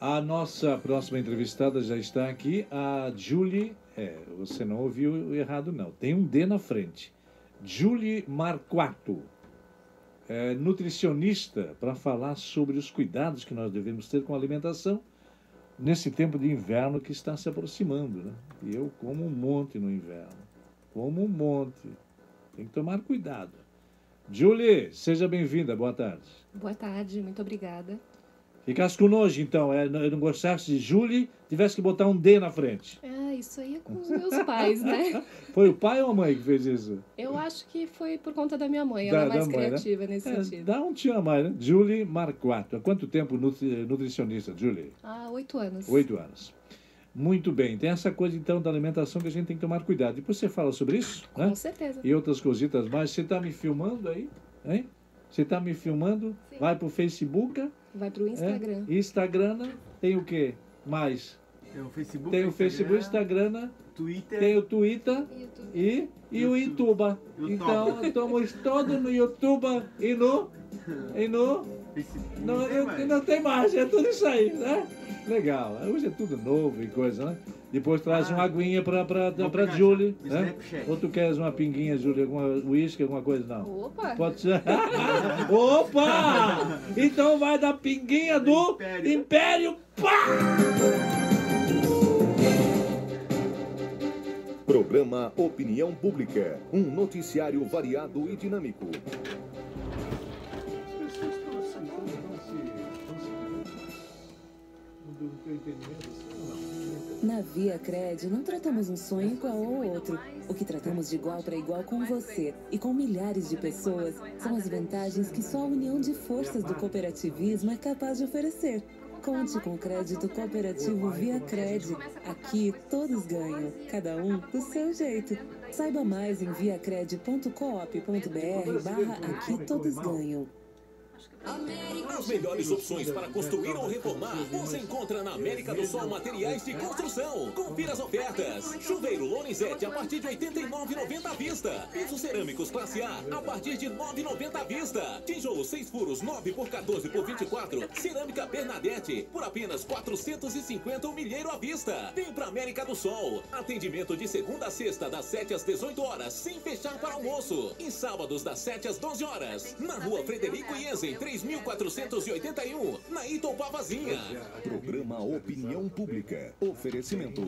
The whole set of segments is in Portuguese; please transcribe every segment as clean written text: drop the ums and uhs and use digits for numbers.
A nossa próxima entrevistada já está aqui, a Julie. Você não ouviu errado, não. Tem um D na frente. Julie Marquato, nutricionista, para falar sobre os cuidados que nós devemos ter com a alimentação nesse tempo de inverno que está se aproximando, né? E eu como um monte no inverno. Como um monte. Tem que tomar cuidado. Julie, seja bem-vinda. Boa tarde. Boa tarde, muito obrigada. Ficasse com nojo, então. Não gostasse de Julie, tivesse que botar um D na frente. Isso aí é com os meus pais, né? Foi o pai ou a mãe que fez isso? Eu acho que foi por conta da minha mãe. Ela é mais criativa, né? Nesse sentido. Dá um tchan a mais, né? Julie Marquato. Há quanto tempo nutricionista, Julie? Há 8 anos. 8 anos. Muito bem. Tem essa coisa, então, da alimentação que a gente tem que tomar cuidado. Depois você fala sobre isso, né? Com certeza. E outras cositas mais. Você está me filmando aí? Hein? Você está me filmando? Sim. Vai para o Facebook? Vai para o Instagram. Instagram tem o quê mais? Tem o Facebook, Instagram, Twitter, tem o Twitter e o YouTube. Então, estamos todos no YouTube e no não tem mais, é tudo isso aí, né? Legal. Hoje é tudo novo e coisa, né? Depois traz uma aguinha pra Julie, né? Ou tu queres uma pinguinha, Julie, alguma uísque, alguma coisa? Não. Opa! Pode ser. Opa! Então vai da pinguinha do Império. Pá! Programa Opinião Pública, um noticiário variado e dinâmico. Na ViaCred, não tratamos um sonho igual ao outro. O que tratamos de igual para igual com você e com milhares de pessoas são as vantagens que só a união de forças do cooperativismo é capaz de oferecer. Conte com o crédito cooperativo ViaCred. Aqui todos ganham, cada um do seu jeito. Saiba mais em viacred.coop.br/aqui todos ganham. As melhores opções para construir ou reformar você encontra na América do Sol Materiais de Construção. Confira as ofertas. Chuveiro Lorenzetti a partir de R$ 89,90 à vista. Pisos cerâmicos classe A partir de R$ 9,90 à vista. Tijolo 6 furos 9 por 14 por 24. Cerâmica Bernadette por apenas R$ 450 o milheiro à vista. Vem pra América do Sol. Atendimento de segunda a sexta das 7 às 18 horas, sem fechar para almoço. E sábados das 7 às 12 horas. Na rua Frederico Ienzen, 3481, na Itopavazinha. Programa Opinião Pública. Oferecimento.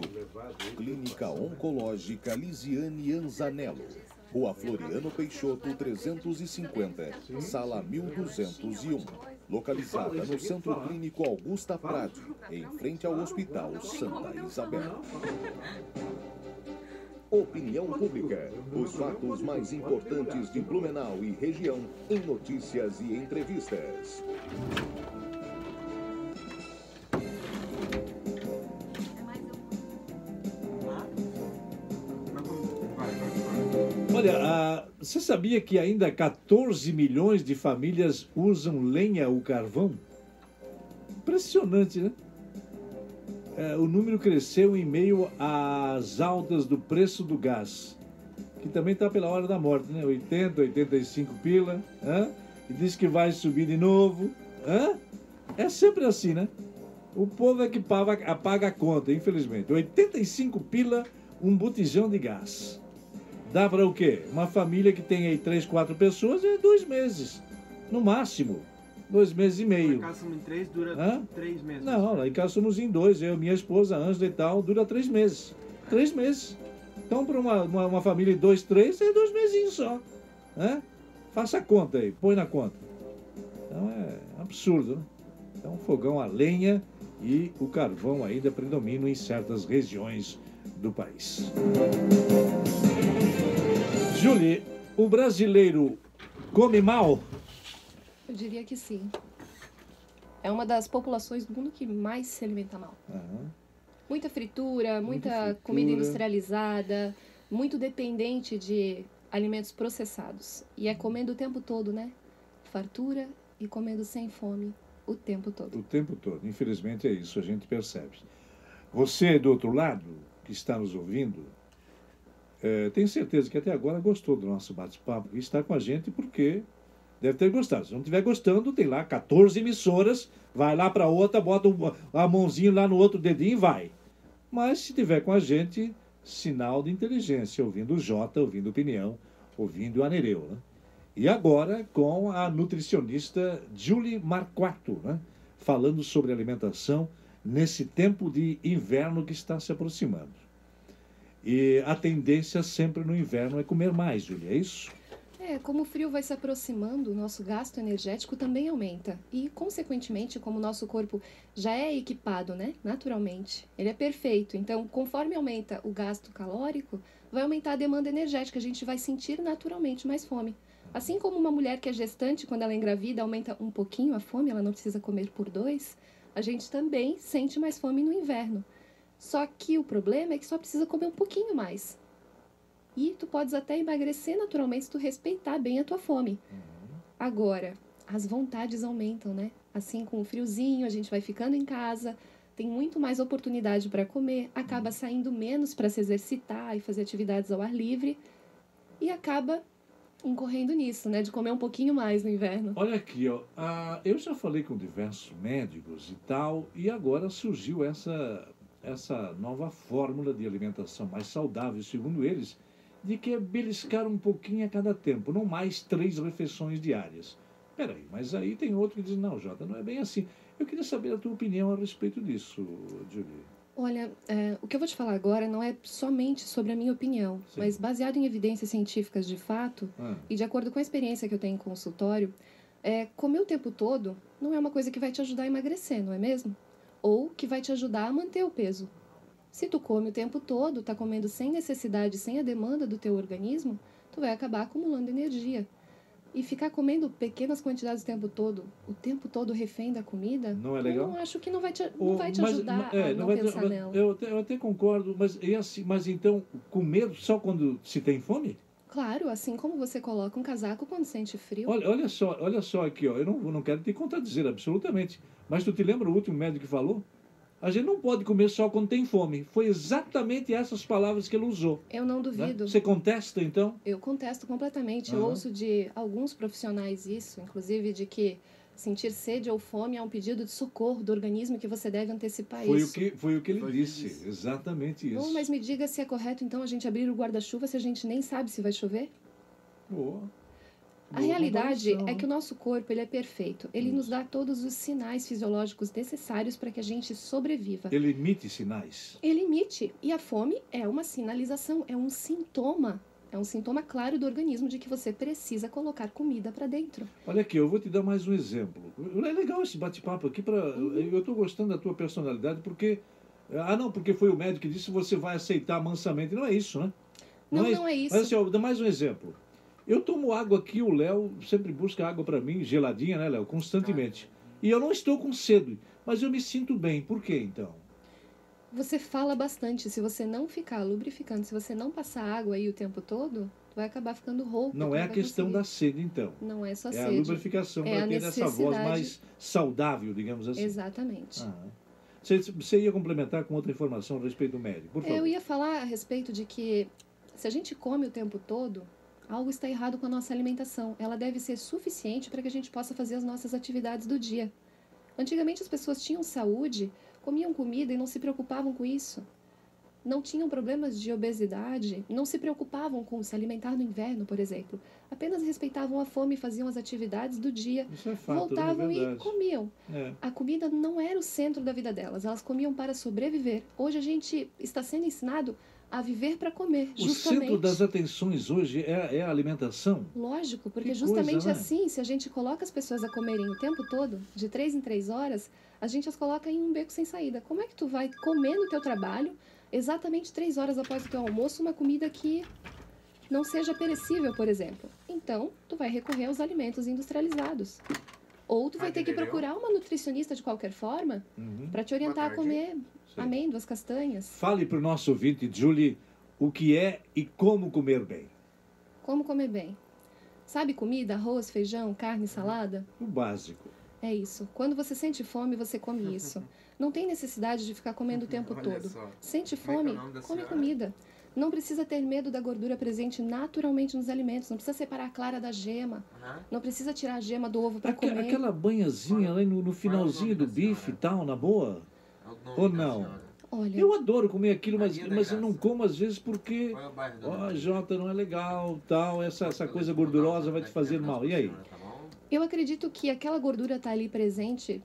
Clínica Oncológica Lisiane Anzanello. Rua Floriano Peixoto, 350, Sala 1201. Localizada no Centro Clínico Augusta Prade, em frente ao Hospital Santa Isabel. Opinião Pública. Os fatos mais importantes de Blumenau e região em notícias e entrevistas. Olha, você sabia que ainda 14 milhões de famílias usam lenha ou carvão? Impressionante, né? O número cresceu em meio às altas do preço do gás, que também está pela hora da morte, né? 80, 85 pila, e diz que vai subir de novo. É sempre assim, né? O povo é que paga a conta, infelizmente. 85 pila um botijão de gás. Dá para o quê? Uma família que tem aí 3, 4 pessoas é 2 meses, no máximo. 2 meses e meio. Lá em casa somos em 3, dura 3 meses. Não, lá em casa somos em 2. Eu, minha esposa, Ângela e tal, dura 3 meses. 3 meses. Então, para uma família de 2, 3, é 2 mesinhos só. Faça a conta aí, põe na conta. Então, é absurdo, né? Então, fogão a lenha e o carvão ainda predominam em certas regiões do país. Julie, o brasileiro come mal? Eu diria que sim. É uma das populações do mundo que mais se alimenta mal. Muita fritura, muita comida industrializada, muito dependente de alimentos processados. E é comendo o tempo todo, né? Fartura e comendo sem fome o tempo todo. O tempo todo. Infelizmente é isso, a gente percebe. Você, do outro lado, que está nos ouvindo, tenho certeza que até agora gostou do nosso bate-papo e está com a gente porque Deve ter gostado. Se não estiver gostando, tem lá 14 emissoras, vai lá para outra, bota a mãozinha lá no outro dedinho e vai. Mas se tiver com a gente, sinal de inteligência, ouvindo o Jota, ouvindo Opinião, ouvindo o Anereu, né? E agora com a nutricionista Julie Marquardt, né? Falando sobre alimentação nesse tempo de inverno que está se aproximando. E a tendência sempre no inverno é comer mais, Julie, é isso? Como o frio vai se aproximando, o nosso gasto energético também aumenta. E, consequentemente, como o nosso corpo já é equipado, né, naturalmente, ele é perfeito. Então, conforme aumenta o gasto calórico, vai aumentar a demanda energética. A gente vai sentir naturalmente mais fome. Assim como uma mulher que é gestante, quando ela engravida, aumenta um pouquinho a fome, ela não precisa comer por 2, a gente também sente mais fome no inverno. Só que o problema é que só precisa comer um pouquinho mais. E tu podes até emagrecer naturalmente se tu respeitar bem a tua fome. Agora, as vontades aumentam, né? Assim, com o friozinho, a gente vai ficando em casa, tem muito mais oportunidade para comer, acaba saindo menos para se exercitar e fazer atividades ao ar livre e acaba incorrendo nisso, né? De comer um pouquinho mais no inverno. Olha aqui, ó. Eu já falei com diversos médicos e tal, e agora surgiu essa nova fórmula de alimentação mais saudável, segundo eles, de que é beliscar um pouquinho a cada tempo, não mais 3 refeições diárias. Peraí, mas aí tem outro que diz, não, Jota, não é bem assim. Eu queria saber a tua opinião a respeito disso, Julie. Olha, o que eu vou te falar agora não é somente sobre a minha opinião, sim, mas baseado em evidências científicas de fato, e de acordo com a experiência que eu tenho em consultório, comer o tempo todo não é uma coisa que vai te ajudar a emagrecer, não é mesmo? Ou que vai te ajudar a manter o peso. Se tu come o tempo todo, tá comendo sem necessidade, sem a demanda do teu organismo, tu vai acabar acumulando energia. E ficar comendo pequenas quantidades o tempo todo refém da comida, não é legal? Eu não acho que não vai te ajudar a não pensar nela. Eu até concordo, mas então comer só quando se tem fome? Claro, assim como você coloca um casaco quando sente frio. Olha só aqui, ó, eu não quero te contradizer absolutamente, mas tu te lembra o último médico que falou? A gente não pode comer só quando tem fome. Foi exatamente essas palavras que ele usou. Eu não duvido. Né? Você contesta, então? Eu contesto completamente. Eu ouço de alguns profissionais isso, inclusive de que sentir sede ou fome é um pedido de socorro do organismo que você deve antecipar isso. Foi o que ele disse, exatamente isso. Bom, mas me diga se é correto, então, a gente abrir o guarda-chuva se a gente nem sabe se vai chover? Boa. A realidade é que o nosso corpo ele é perfeito. Ele nos dá todos os sinais fisiológicos necessários para que a gente sobreviva. Ele emite sinais? Ele emite. E a fome é uma sinalização, é um sintoma. É um sintoma claro do organismo de que você precisa colocar comida para dentro. Olha aqui, eu vou te dar mais um exemplo. É legal esse bate-papo aqui. Eu estou gostando da tua personalidade porque... não, porque foi o médico que disse que você vai aceitar mansamente. Não é isso, né? Não é isso. Mas assim, ó, dá mais um exemplo. Eu tomo água aqui, o Léo sempre busca água para mim, geladinha, né, Léo? Constantemente. E eu não estou com sede, mas eu me sinto bem. Por quê, então? Você fala bastante. Se você não ficar lubrificando, se você não passar água aí o tempo todo, vai acabar ficando rouco. Não é a questão da sede, então. Não é só sede. É a lubrificação para ter essa voz mais saudável, digamos assim. Exatamente. Você ia complementar com outra informação a respeito do médico, por favor. Eu ia falar a respeito de que se a gente come o tempo todo, algo está errado com a nossa alimentação. Ela deve ser suficiente para que a gente possa fazer as nossas atividades do dia. Antigamente as pessoas tinham saúde, comiam comida e não se preocupavam com isso. Não tinham problemas de obesidade, não se preocupavam com se alimentar no inverno, por exemplo. Apenas respeitavam a fome e faziam as atividades do dia. Isso é fato, voltavam e comiam. A comida não era o centro da vida delas, elas comiam para sobreviver. Hoje a gente está sendo ensinado a viver para comer, justamente. O centro das atenções hoje é a alimentação? Lógico, porque justamente assim, se a gente coloca as pessoas a comerem o tempo todo, de 3 em 3 horas, a gente as coloca em um beco sem saída. Como é que tu vai comer no teu trabalho, exatamente 3 horas após o teu almoço, uma comida que não seja perecível, por exemplo? Então, tu vai recorrer aos alimentos industrializados. Ou tu vai ter que procurar uma nutricionista de qualquer forma para te orientar a comer amêndoas, castanhas. Fale para o nosso ouvinte, Julie, o que é e como comer bem. Como comer bem? Sabe comida, arroz, feijão, carne, salada? O básico. É isso. Quando você sente fome, você come isso. Não tem necessidade de ficar comendo o tempo todo. Sente fome, come comida. Não precisa ter medo da gordura presente naturalmente nos alimentos. Não precisa separar a clara da gema. Não precisa tirar a gema do ovo para comer. Aquela banhazinha ali no finalzinho do bife e tal, na boa? Ou não? Olha, eu adoro comer aquilo, mas eu não como às vezes porque... Jota, não é legal, tal, essa coisa gordurosa vai te fazer mal. E aí? Eu acredito que aquela gordura está ali presente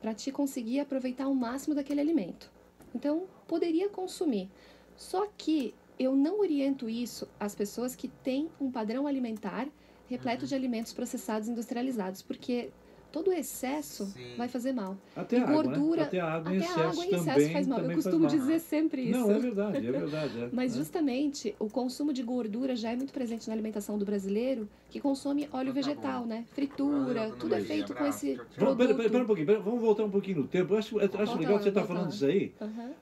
para te conseguir aproveitar o máximo daquele alimento. Então, poderia consumir. Só que eu não oriento isso às pessoas que têm um padrão alimentar repleto de alimentos processados industrializados, porque todo excesso vai fazer mal. Até a gordura, água, né? Até a água em excesso faz mal. Eu costumo dizer sempre isso. Não, é verdade, é verdade. Mas justamente o consumo de gordura já é muito presente na alimentação do brasileiro, que consome óleo vegetal, né? Fritura, tudo é feito com esse produto. Pera um pouquinho, vamos voltar um pouquinho no tempo. Eu acho legal você estar falando isso aí,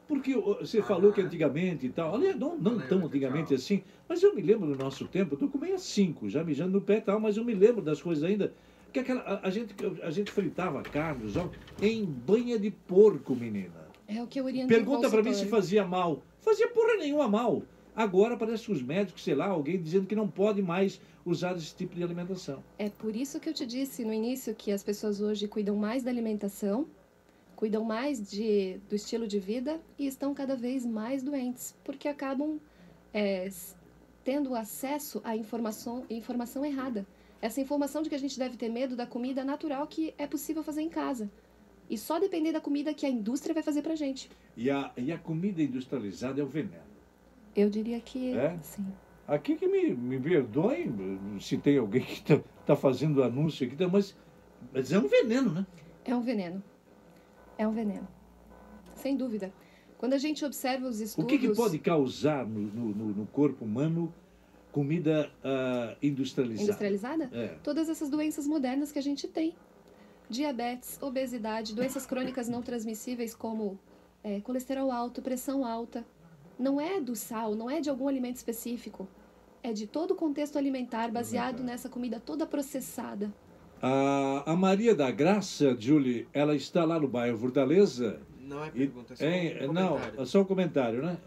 porque você falou que antigamente e tal, aliás, não tão antigamente assim, mas eu me lembro do nosso tempo, eu estou com 65, já mijando no pé e tal, mas eu me lembro das coisas ainda. Que a gente fritava carne em banha de porco, menina. É o que eu oriento. Pergunta para mim se fazia mal. Fazia porra nenhuma mal. Agora parece que os médicos, sei lá, alguém dizendo que não pode mais usar esse tipo de alimentação. É por isso que eu te disse no início que as pessoas hoje cuidam mais da alimentação, cuidam mais do estilo de vida e estão cada vez mais doentes, porque acabam tendo acesso à informação errada. Essa informação de que a gente deve ter medo da comida natural que é possível fazer em casa. E só depender da comida que a indústria vai fazer pra gente. E a comida industrializada é o veneno. Eu diria que sim. Aqui que me perdoem se tem alguém que tá fazendo anúncio aqui, mas é um veneno, né? É um veneno. É um veneno. Sem dúvida. Quando a gente observa os estudos... O que pode causar no corpo humano comida industrializada? Industrializada? Todas essas doenças modernas que a gente tem. Diabetes, obesidade, doenças crônicas não transmissíveis como colesterol alto, pressão alta. Não é do sal, não é de algum alimento específico. É de todo o contexto alimentar baseado nessa comida toda processada. A Maria da Graça, Julie, ela está lá no bairro Fortaleza. Não é pergunta, é só um comentário. Não, é só um comentário, né?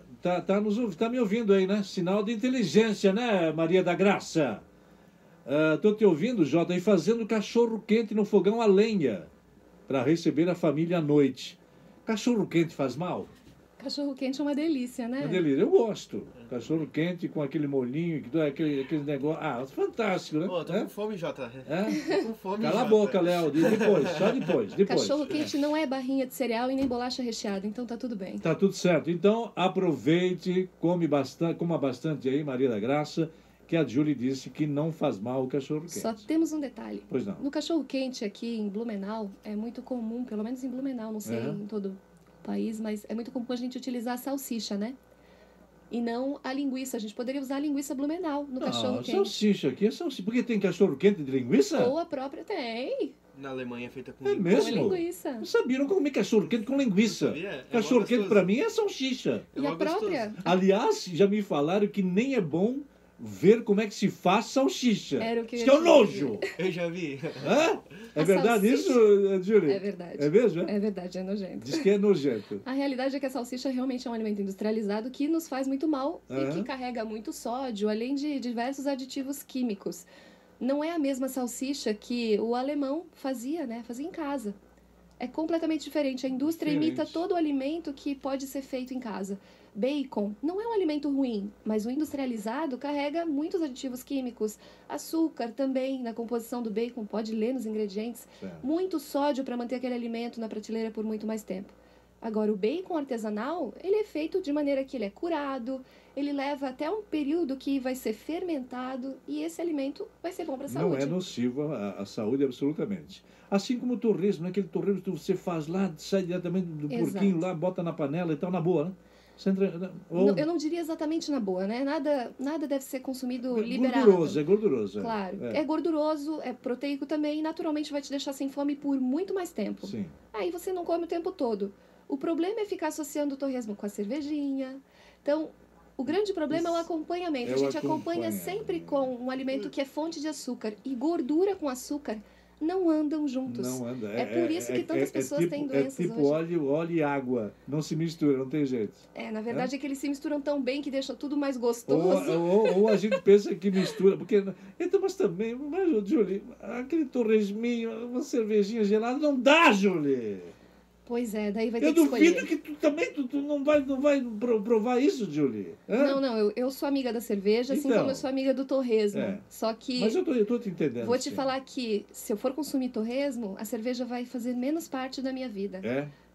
Tá me ouvindo aí, né? Sinal de inteligência, né, Maria da Graça? Tô te ouvindo, Jota, e fazendo cachorro quente no fogão a lenha para receber a família à noite. Cachorro quente faz mal? Cachorro quente é uma delícia, né? Uma delícia, eu gosto. Cachorro quente com aquele molhinho, aquele negócio. Fantástico, né? Tô com fome, Jota. Tô com fome, Cala a boca, Léo. Só depois. Cachorro quente não é barrinha de cereal e nem bolacha recheada, então tá tudo bem. Tá tudo certo. Então, aproveite, coma bastante aí, Maria da Graça, que a Julie disse que não faz mal o cachorro quente. Só temos um detalhe. Pois não. No cachorro quente aqui em Blumenau, é muito comum, pelo menos em Blumenau, não sei em todo o país, mas é muito comum a gente utilizar a salsicha, né? E não a linguiça. A gente poderia usar a linguiça Blumenau no cachorro quente. Salsicha aqui é salsicha. Porque tem cachorro quente de linguiça? Ou a própria tem. Na Alemanha é feita com linguiça. É mesmo? Com linguiça. Não sabia, não comi cachorro quente com linguiça. Cachorro quente pra mim é salsicha. E a própria? Aliás, já me falaram que nem é bom ver como é que se faz salsicha. Era o que isso que é um nojo. Eu já vi. É verdade isso, Júlia? É verdade. É mesmo? É verdade, é nojento. Diz que é nojento. A realidade é que a salsicha realmente é um alimento industrializado que nos faz muito mal e que carrega muito sódio, além de diversos aditivos químicos. Não é a mesma salsicha que o alemão fazia, né? Fazia em casa. É completamente diferente. A indústria imita todo o alimento que pode ser feito em casa. Bacon não é um alimento ruim, mas o industrializado carrega muitos aditivos químicos. Açúcar também na composição do bacon, pode ler nos ingredientes. Muito sódio para manter aquele alimento na prateleira por muito mais tempo. Agora, o bacon artesanal, ele é feito de maneira que ele é curado, ele leva até um período que vai ser fermentado e esse alimento vai ser bom para a saúde. Não é nocivo à saúde, absolutamente. Assim como o torresmo, né? Aquele torresmo que você faz lá, sai diretamente do porquinho lá, bota na panela e tal, na boa, né? Eu não diria exatamente na boa, né? Nada deve ser consumido liberado. É gorduroso. Claro. É gorduroso, é proteico também e naturalmente vai te deixar sem fome por muito mais tempo. Sim. Aí você não come o tempo todo. O problema é ficar associando o torresmo com a cervejinha. Então, o grande problema é o acompanhamento. A gente acompanha sempre com um alimento que é fonte de açúcar. E gordura com açúcar não andam juntos. Não anda. É por isso que tantas pessoas têm doenças hoje. É tipo hoje. óleo e água. Não se mistura, não tem jeito. Na verdade é que eles se misturam tão bem que deixa tudo mais gostoso. Ou a gente pensa que mistura. Porque, então, mas também, Julie, aquele torresminho, uma cervejinha gelada, não dá, Julie. Pois é, daí vai ter que escolher. Eu duvido que tu também não vai provar isso, Julie. Não, eu sou amiga da cerveja, assim como eu sou amiga do torresmo. Só que... Mas eu tô te entendendo. Vou te falar que, se eu for consumir torresmo, a cerveja vai fazer menos parte da minha vida.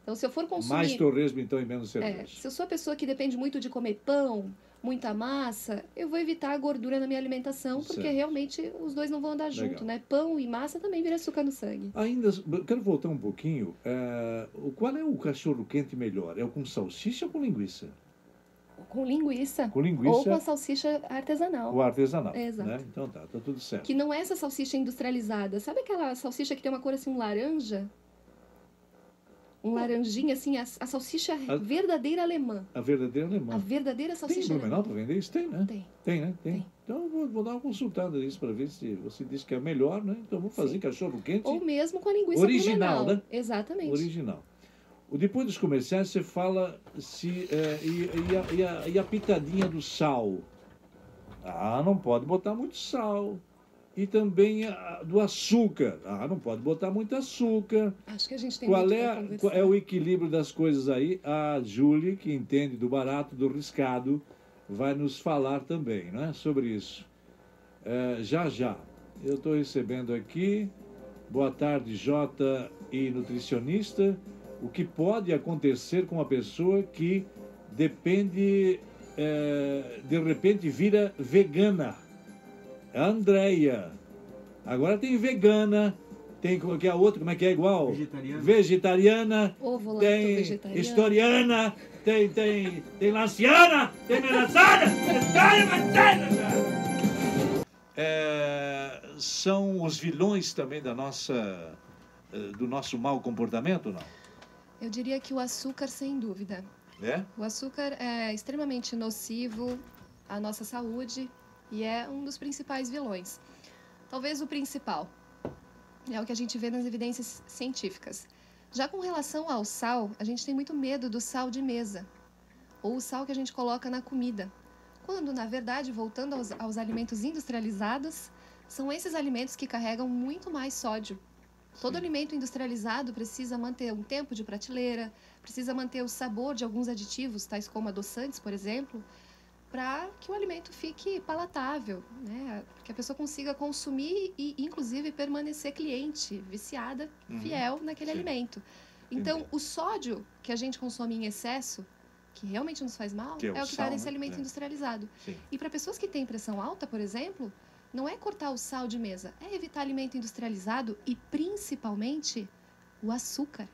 Então, se eu for consumir... Mais torresmo, então, e menos cerveja. Se eu sou a pessoa que depende muito de comer pão, muita massa, eu vou evitar a gordura na minha alimentação, porque realmente os dois não vão andar junto, né? Pão e massa também vira açúcar no sangue. Ainda, quero voltar um pouquinho. Qual é o cachorro-quente melhor? É o com salsicha ou com linguiça? Com linguiça. Com linguiça. Ou com a salsicha artesanal. O artesanal. Exato. Né? Então tá tudo certo. Que não é essa salsicha industrializada. Sabe aquela salsicha que tem uma cor assim, um laranja? Um laranjinha, assim, a salsicha verdadeira alemã. A verdadeira alemã. A verdadeira salsicha alemã. Tem Blumenau para vender isso? Tem, né? Tem, né? Tem. Então eu vou dar uma consultada nisso para ver se você disse que é melhor, né? Então vou fazer cachorro-quente. Ou mesmo com a linguiça original, Blumenau. Né? Exatamente. Original. Depois dos comerciais você fala e a pitadinha do sal. Não pode botar muito sal. E também do açúcar. Não pode botar muito açúcar. Acho que a gente tem qual é o equilíbrio das coisas aí? A Julie, que entende do barato, do riscado, vai nos falar também, né, sobre isso. Já. Eu estou recebendo aqui. Boa tarde, Jota e nutricionista. O que pode acontecer com uma pessoa que depende, de repente vira vegana? A Andréia. Agora tem vegana, tem que a outra, como é que é igual? Vegetariana. Tem vegetariana. Historiana, tem lanciana, tem melançada. São os vilões também do nosso mau comportamento, não? Eu diria que o açúcar, sem dúvida. O açúcar é extremamente nocivo à nossa saúde. E é um dos principais vilões. Talvez o principal. É o que a gente vê nas evidências científicas. Já com relação ao sal, a gente tem muito medo do sal de mesa. Ou o sal que a gente coloca na comida. Quando, na verdade, voltando aos alimentos industrializados, são esses alimentos que carregam muito mais sódio. Todo alimento industrializado precisa manter um tempo de prateleira, precisa manter o sabor de alguns aditivos, tais como adoçantes, por exemplo, para que o alimento fique palatável, né? Que a pessoa consiga consumir e, inclusive, permanecer cliente, viciada, fiel naquele alimento. Então, o sódio que a gente consome em excesso, que realmente nos faz mal, é o que está nesse alimento industrializado. E para pessoas que têm pressão alta, por exemplo, não é cortar o sal de mesa, é evitar alimento industrializado e, principalmente, o açúcar.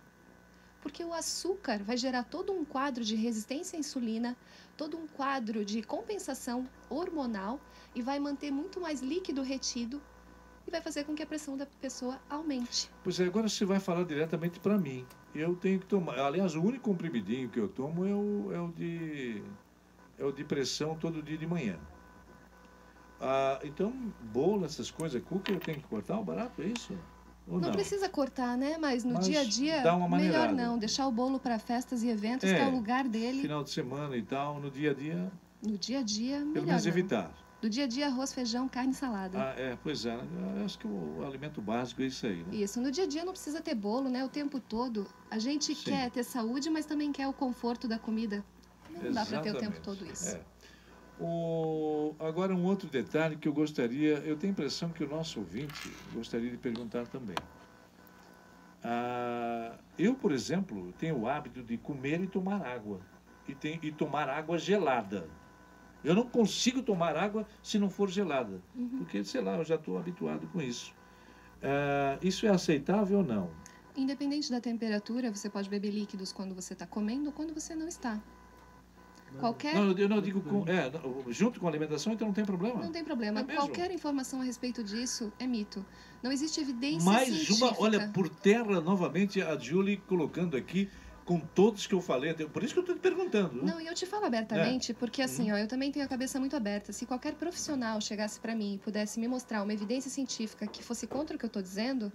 Porque o açúcar vai gerar todo um quadro de resistência à insulina, todo um quadro de compensação hormonal e vai manter muito mais líquido retido e vai fazer com que a pressão da pessoa aumente. Pois é, agora você vai falar diretamente para mim. Eu tenho que tomar... Aliás, o único comprimidinho que eu tomo é o de pressão todo dia de manhã. Então, bolo, essas coisas, cookie, eu tenho que cortar o barato, é isso? Não precisa cortar, né? Mas no dia a dia, melhor não. Deixar o bolo para festas e eventos, que é o lugar dele. Final de semana e tal, no dia a dia... No dia a dia, melhor pelo menos evitar. No dia a dia, arroz, feijão, carne e salada. Pois é. Eu acho que o alimento básico é isso aí, né? Isso. No dia a dia não precisa ter bolo, né? O tempo todo. A gente quer ter saúde, mas também quer o conforto da comida. Não dá para ter o tempo todo isso. Agora, um outro detalhe que eu gostaria... Eu tenho a impressão que o nosso ouvinte gostaria de perguntar também. Eu, por exemplo, tenho o hábito de comer e tomar água. E tomar água gelada. Eu não consigo tomar água se não for gelada. Porque, sei lá, eu já estou habituado com isso. Isso é aceitável ou não? Independente da temperatura, você pode beber líquidos quando você está comendo ou quando você não está. Não, eu não digo junto com a alimentação, então não tem problema? Não tem problema. Qualquer informação a respeito disso é mito. Não existe evidência Mais científica. olha, por terra, novamente, a Julie colocando aqui com todos que eu falei, por isso que eu estou te perguntando. Não, e eu te falo abertamente, porque assim, ó, eu também tenho a cabeça muito aberta. Se qualquer profissional chegasse para mim e pudesse me mostrar uma evidência científica que fosse contra o que eu estou dizendo,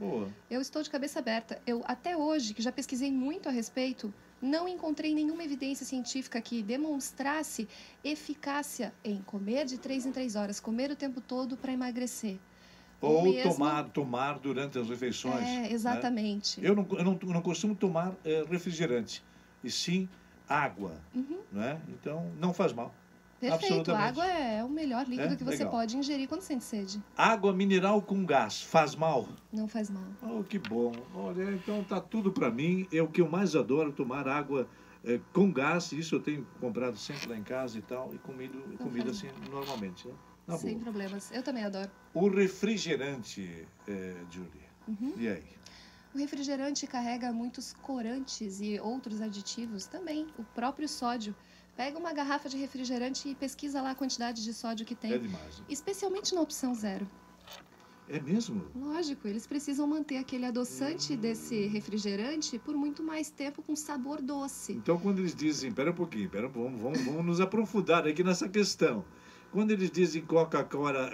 eu estou de cabeça aberta. Eu, até hoje, que já pesquisei muito a respeito, não encontrei nenhuma evidência científica que demonstrasse eficácia em comer de 3 em 3 horas, comer o tempo todo para emagrecer. Ou mesmo... tomar durante as refeições. Exatamente. Né? Eu não costumo tomar refrigerante, e sim água. Né? Então, não faz mal. Perfeito. A água é o melhor líquido que você pode ingerir quando sente sede. Água mineral com gás faz mal? Não faz mal. Oh, que bom. Olha, então tá tudo para mim. É o que eu mais adoro, tomar água com gás. Isso eu tenho comprado sempre lá em casa e tal. E comido assim normalmente, né? Sem problemas. Eu também adoro. O refrigerante, Julie. E aí? O refrigerante carrega muitos corantes e outros aditivos também. O próprio sódio. Pega uma garrafa de refrigerante e pesquisa lá a quantidade de sódio que tem. É demais. Né? Especialmente na opção 0. É mesmo? Lógico, eles precisam manter aquele adoçante desse refrigerante por muito mais tempo com sabor doce. Então, quando eles dizem... Pera um pouquinho, vamos nos aprofundar aqui nessa questão. Quando eles dizem Coca-Cola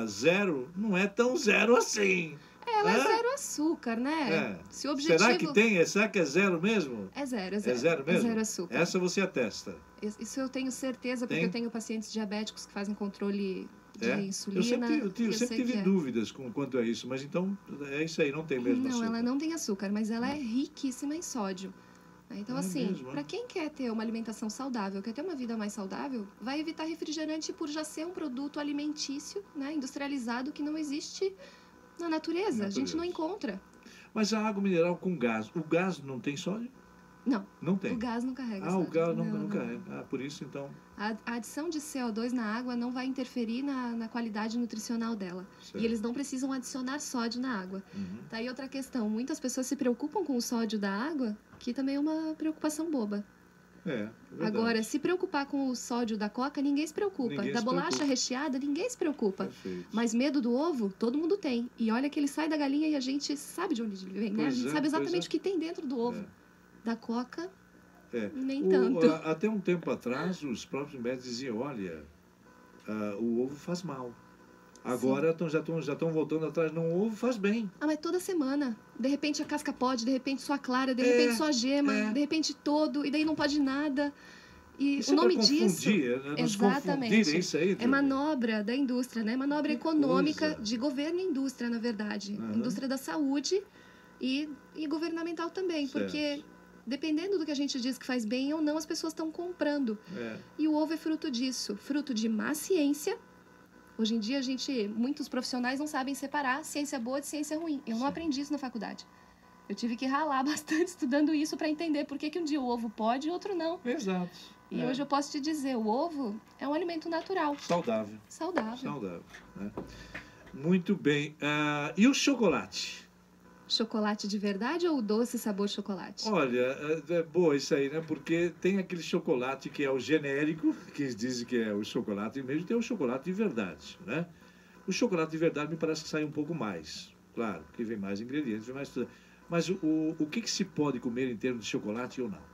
zero, não é tão zero assim. Ela é zero açúcar, né? Se o objetivo... Será que tem? Será que é zero mesmo? É zero. É zero mesmo? É zero açúcar. Essa você atesta? Isso eu tenho certeza, porque eu tenho pacientes diabéticos que fazem controle de insulina. Eu sempre tive dúvidas quanto a isso, mas então é isso aí, não tem mesmo açúcar. Não, ela não tem açúcar, mas ela é riquíssima em sódio. Então, assim, para quem quer ter uma alimentação saudável, quer ter uma vida mais saudável, vai evitar refrigerante por já ser um produto alimentício, né, industrializado, que não existe na natureza. A gente não encontra. Mas a água mineral com gás, o gás não tem sódio? Não. Não tem? O gás não carrega sódio. O gás não carrega. Por isso, então... A adição de CO2 na água não vai interferir na qualidade nutricional dela. Certo. E eles não precisam adicionar sódio na água. Tá aí outra questão. Muitas pessoas se preocupam com o sódio da água, que também é uma preocupação boba. É verdade. Agora, se preocupar com o sódio da coca, ninguém se preocupa. Da bolacha recheada, ninguém se preocupa. Perfeito. Mas medo do ovo, todo mundo tem. E olha que ele sai da galinha e a gente sabe de onde ele vem, né? A gente sabe exatamente o que tem dentro do ovo. Da coca, nem tanto. Até um tempo atrás, os próprios médicos diziam, olha, o ovo faz mal. Agora já estão voltando atrás, não, o ovo faz bem. Mas toda semana. De repente a casca pode, de repente só a clara, de repente só a gema, de repente todo, e daí não pode nada. E isso o nome disso... Exatamente. É isso aí, é manobra da indústria, né? Manobra econômica de governo e indústria, na verdade. Indústria da saúde e governamental também, porque... Dependendo do que a gente diz que faz bem ou não, as pessoas estão comprando. E o ovo é fruto disso. Fruto de má ciência. Hoje em dia, muitos profissionais não sabem separar ciência boa de ciência ruim. Eu não aprendi isso na faculdade. Eu tive que ralar bastante estudando isso para entender por que um dia o ovo pode e outro não. Exato. E hoje eu posso te dizer, o ovo é um alimento natural. Saudável. Né? Muito bem. E o chocolate? Chocolate de verdade ou doce sabor chocolate? Olha, é boa isso aí, né? Porque tem aquele chocolate que é o genérico, que eles dizem que é o chocolate, e mesmo tem o chocolate de verdade, né? O chocolate de verdade me parece que sai um pouco mais, claro, porque vem mais ingredientes, vem mais tudo. Mas o que se pode comer em termos de chocolate ou não?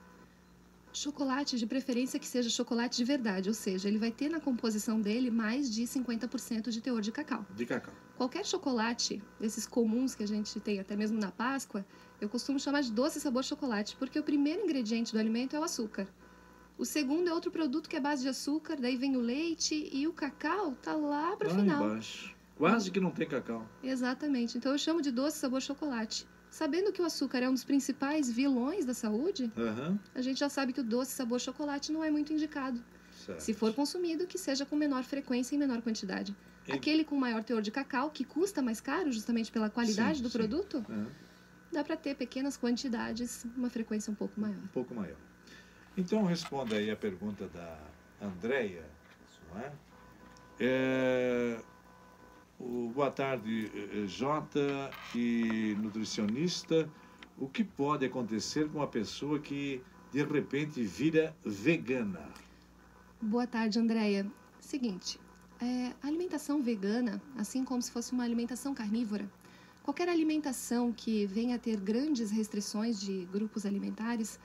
Chocolate, de preferência que seja chocolate de verdade, ou seja, ele vai ter na composição dele mais de 50% de teor de cacau. De cacau. Qualquer chocolate, desses comuns que a gente tem até mesmo na Páscoa, eu costumo chamar de doce sabor chocolate, porque o primeiro ingrediente do alimento é o açúcar. O segundo é outro produto que é base de açúcar, daí vem o leite e o cacau tá lá para o final. Lá embaixo. Quase que não tem cacau. Exatamente. Então eu chamo de doce sabor chocolate. Sabendo que o açúcar é um dos principais vilões da saúde, a gente já sabe que o doce sabor chocolate não é muito indicado. Certo. Se for consumido, que seja com menor frequência e menor quantidade. Aquele com maior teor de cacau, que custa mais caro justamente pela qualidade do produto, dá para ter pequenas quantidades, uma frequência um pouco maior. Um pouco maior. Então responda aí a pergunta da Andréia. Boa tarde, Jota e nutricionista. O que pode acontecer com uma pessoa que de repente vira vegana? Boa tarde, Andréia. Seguinte, a alimentação vegana, assim como se fosse uma alimentação carnívora, qualquer alimentação que venha a ter grandes restrições de grupos alimentares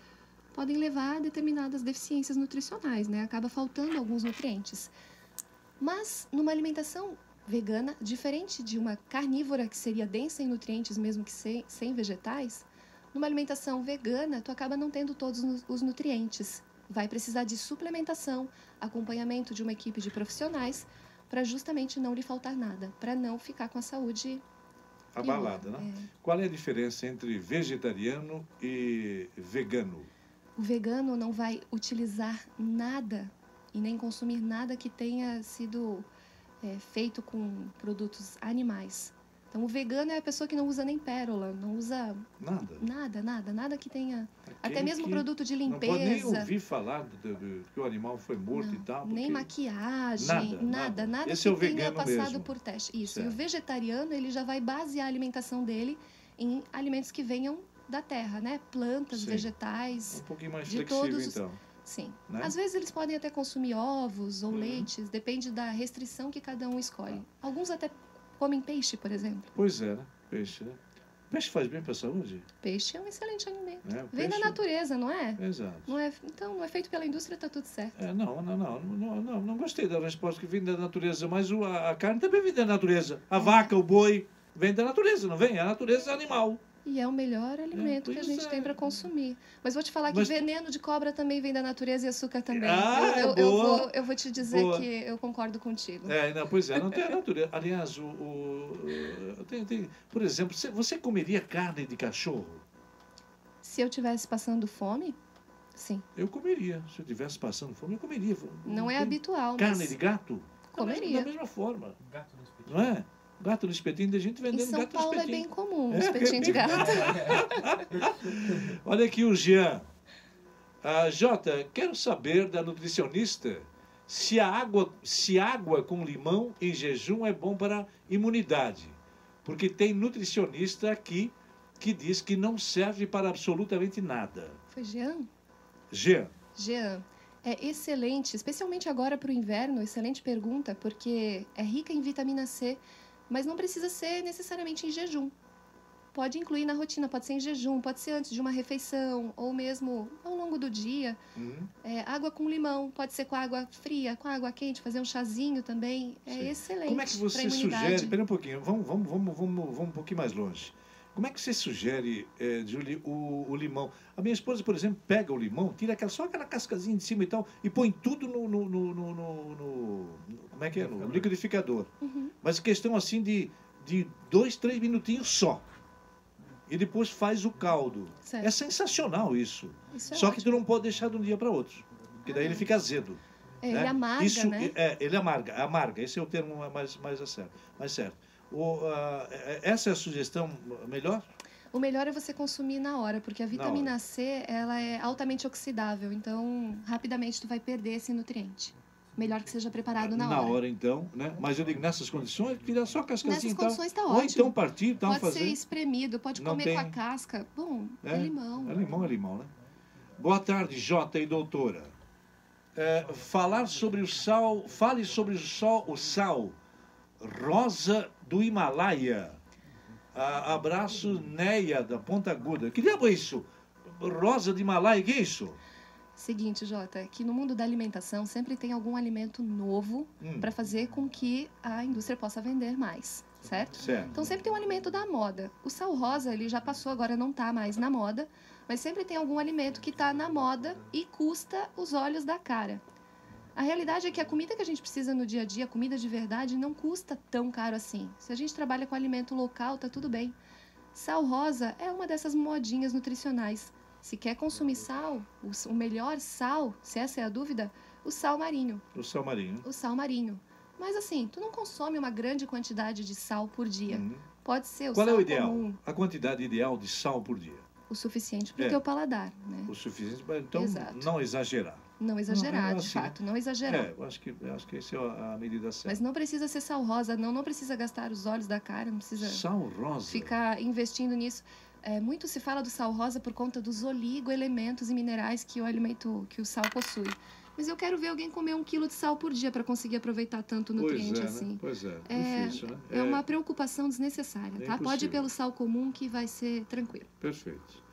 podem levar a determinadas deficiências nutricionais, né? Acaba faltando alguns nutrientes. Mas, numa alimentação vegana, diferente de uma carnívora, que seria densa em nutrientes, mesmo que sem vegetais, numa alimentação vegana, tu acaba não tendo todos os nutrientes. Vai precisar de suplementação, acompanhamento de uma equipe de profissionais, para justamente não lhe faltar nada, para não ficar com a saúde abalada, né? Qual é a diferença entre vegetariano e vegano? O vegano não vai utilizar nada e nem consumir nada que tenha sido feito com produtos animais. Então, o vegano é a pessoa que não usa nem pérola, não usa nada que tenha... Até mesmo produto de limpeza. Não pode nem ouvir falar que o animal foi morto e tal. Nem maquiagem, nada Esse que tenha passado mesmo por teste. Isso. Certo. E o vegetariano, ele já vai basear a alimentação dele em alimentos que venham da terra, né? Plantas, vegetais. Um pouquinho mais flexível, então. Sim. Né? Às vezes eles podem até consumir ovos ou leites, depende da restrição que cada um escolhe. Alguns até comem peixe, por exemplo. Pois é, né? Peixe, né? Peixe faz bem para a saúde? Peixe é um excelente alimento. Vem da natureza, não é? Exato. Então, não é feito pela indústria, está tudo certo. Não gostei da resposta que vem da natureza, mas a carne também vem da natureza. A vaca, o boi, vem da natureza, não vem? A natureza é animal. E é o melhor alimento que a gente tem para consumir. Mas vou te falar que veneno de cobra também vem da natureza e açúcar também. Eu vou te dizer que eu concordo contigo. Pois é, não tem a natureza. Aliás, por exemplo, você comeria carne de cachorro? Se eu estivesse passando fome, sim. Eu comeria. Se eu estivesse passando fome, eu comeria. Não é habitual. Carne de gato? Comeria. Da mesma forma. Gato no espetinho. Não é? Gato no espetinho, tem gente vendendo gato no espetinho. Em São Paulo é bem comum o espetinho de gato. Olha aqui o Jean. Jota, quero saber da nutricionista se água com limão em jejum é bom para a imunidade. Porque tem nutricionista aqui que diz que não serve para absolutamente nada. Foi Jean? Jean. É excelente, especialmente agora para o inverno, excelente pergunta, porque é rica em vitamina C, mas não precisa ser necessariamente em jejum. Pode incluir na rotina, pode ser em jejum, pode ser antes de uma refeição, ou mesmo ao longo do dia. Água com limão, pode ser com água fria, com água quente, fazer um chazinho também. É excelente. Como é que você sugere? Espera um pouquinho, vamos um pouquinho mais longe. Como é que você sugere, Julie, o limão? A minha esposa, por exemplo, pega o limão, tira só aquela cascazinha de cima e tal, e põe tudo no liquidificador. Mas questão assim de 2, 3 minutinhos só. E depois faz o caldo. Certo. É sensacional isso. Só que tu não pode deixar de um dia para outro, porque daí ele fica azedo. Ele amarga, né? Ele amarga. Esse é o termo mais certo. Essa é a sugestão melhor? O melhor é você consumir na hora, porque a vitamina C ela é altamente oxidável, então rapidamente tu vai perder esse nutriente. Melhor que seja preparado na hora. Na hora, então, né? Mas eu digo, nessas condições, tirar só a cascazinha. Nessas condições está ótimo. Ou então partir, tal, pode ser espremido, pode comer com a casca. Bom, é limão. É limão, né? Boa tarde, Jota e doutora. Fale sobre o sal rosa do Himalaia. Abraço, Neia, da Ponta Aguda. Que diabo é isso? Rosa do Himalaia, que é isso? Seguinte, Jota, que no mundo da alimentação sempre tem algum alimento novo para fazer com que a indústria possa vender mais, certo? Então sempre tem um alimento da moda. O sal rosa, ele já passou, agora não está mais na moda, mas sempre tem algum alimento que está na moda e custa os olhos da cara. A realidade é que a comida que a gente precisa no dia a dia, comida de verdade, não custa tão caro assim. Se a gente trabalha com alimento local, tá tudo bem. Sal rosa é uma dessas modinhas nutricionais. Se quer consumir sal, o melhor sal, se essa é a dúvida, o sal marinho. O sal marinho. O sal marinho. Mas assim, tu não consome uma grande quantidade de sal por dia. Pode ser o sal comum. Qual é o ideal? A quantidade ideal de sal por dia? O suficiente para o teu paladar, né? O suficiente, então Exato. Não exagerar. Não exagerar, de fato, não exagerar. Eu acho que essa é a medida certa. Mas não precisa ser sal rosa, não precisa gastar os olhos da cara, não precisa sal rosa. Ficar investindo nisso. Muito se fala do sal rosa por conta dos oligoelementos e minerais que o sal possui. Mas eu quero ver alguém comer 1 quilo de sal por dia para conseguir aproveitar tanto nutriente assim. Né? Pois é, difícil, né? É uma preocupação desnecessária, tá? Pode ir pelo sal comum que vai ser tranquilo. Perfeito.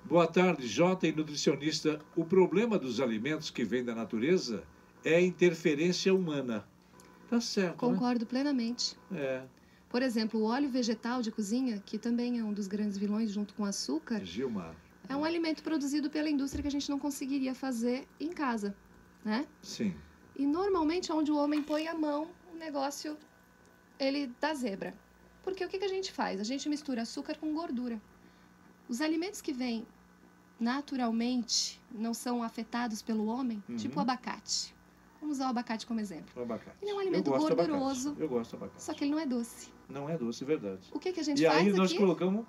Boa tarde, Jota e nutricionista. O problema dos alimentos que vêm da natureza é a interferência humana. Tá certo, Concordo plenamente. É. Por exemplo, o óleo vegetal de cozinha, que também é um dos grandes vilões junto com o açúcar, Gilmar. É um alimento produzido pela indústria que a gente não conseguiria fazer em casa, né? Sim. E normalmente onde o homem põe a mão, o negócio, ele dá zebra. Porque o que a gente faz? A gente mistura açúcar com gordura. Os alimentos que vêm naturalmente, não são afetados pelo homem, tipo o abacate. Vamos usar o abacate como exemplo. O abacate. Ele é um alimento gorduroso. Eu gosto do abacate. Só que ele não é doce. Não é doce, é verdade. O que a gente faz aqui? E aí nós colocamos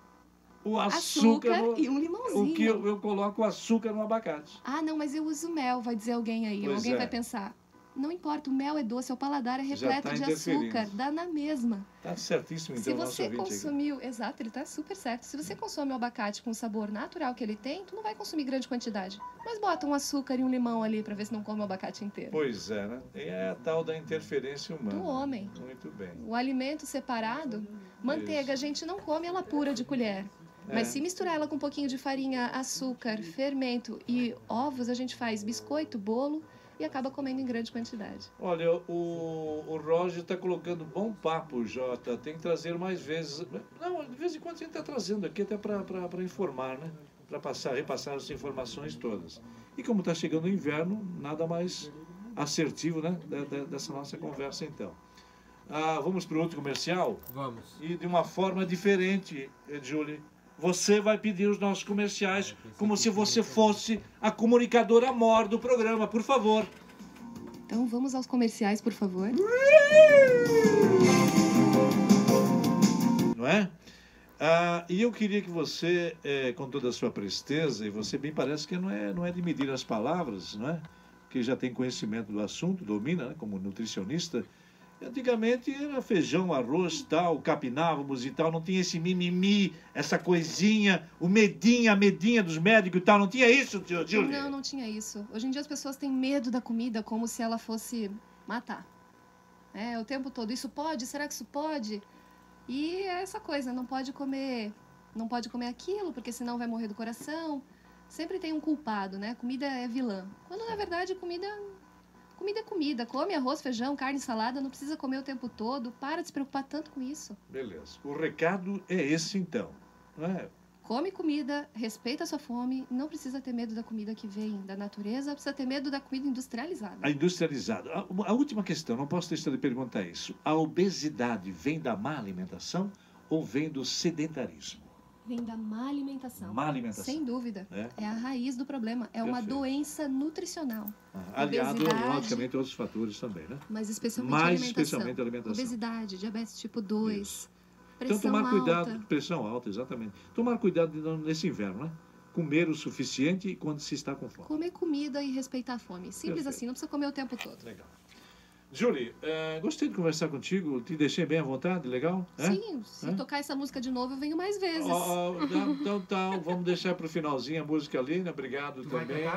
o açúcar e um limãozinho. O que eu coloco açúcar no abacate. Ah, não, mas eu uso mel, vai dizer alguém aí. Pois alguém vai pensar. Não importa, o mel é doce, o paladar é repleto de açúcar, dá na mesma. Tá certíssimo, então, se você consumiu, exato, ele tá super certo. Se você consome o abacate com o sabor natural que ele tem, tu não vai consumir grande quantidade. Mas bota um açúcar e um limão ali pra ver se não come o abacate inteiro. Pois é, né? É a tal da interferência humana. Do homem. Muito bem. O alimento separado, manteiga, a gente não come ela pura de colher. Mas se misturar ela com um pouquinho de farinha, açúcar, fermento e ovos, a gente faz biscoito, bolo e acaba comendo em grande quantidade. Olha, o Roger está colocando bom papo, Jota. Tem que trazer mais vezes. Não, de vez em quando a gente está trazendo aqui até para informar, né? Para repassar as informações todas. E como está chegando o inverno, nada mais assertivo, né? Dessa nossa conversa, então. Vamos para o outro comercial? Vamos. E de uma forma diferente, Julie. Você vai pedir os nossos comerciais como se você fosse a comunicadora mor do programa, por favor. Então vamos aos comerciais, por favor. Não é? E eu queria que você, com toda a sua presteza, e você bem parece que não é de medir as palavras, não é? Que já tem conhecimento do assunto, domina, né, como nutricionista. Antigamente era feijão, arroz, tal, capinávamos e tal, não tinha esse mimimi, essa coisinha, a medinha dos médicos e tal, não tinha isso, Júlia? Não, não tinha isso. Hoje em dia as pessoas têm medo da comida como se ela fosse matar. O tempo todo, isso pode? Será que isso pode? E é essa coisa, não pode comer aquilo, porque senão vai morrer do coração. Sempre tem um culpado, né? Comida é vilã. Quando na verdade comida é comida. Come arroz, feijão, carne, salada, não precisa comer o tempo todo. Para de se preocupar tanto com isso. Beleza. O recado é esse, então. Não é? Come comida, respeita a sua fome, não precisa ter medo da comida que vem da natureza, precisa ter medo da comida industrializada. A industrializada. A última questão, não posso deixar de perguntar isso. A obesidade vem da má alimentação ou vem do sedentarismo? Vem da má alimentação. Má alimentação. Sem dúvida. É a raiz do problema. É uma doença nutricional. Aliado, logicamente, a outros fatores também, né? Mas especialmente a alimentação. Obesidade, diabetes tipo 2, isso. Pressão então, tomar alta. cuidado, pressão alta, exatamente. Tomar cuidado nesse inverno, né? Comer o suficiente quando se está com fome. Comer comida e respeitar a fome. Simples assim, não precisa comer o tempo todo. Legal. Julie, gostei de conversar contigo, te deixei bem à vontade, legal? Sim, se tocar essa música de novo, eu venho mais vezes. Então, vamos deixar para o finalzinho a música ali, né? Obrigado também.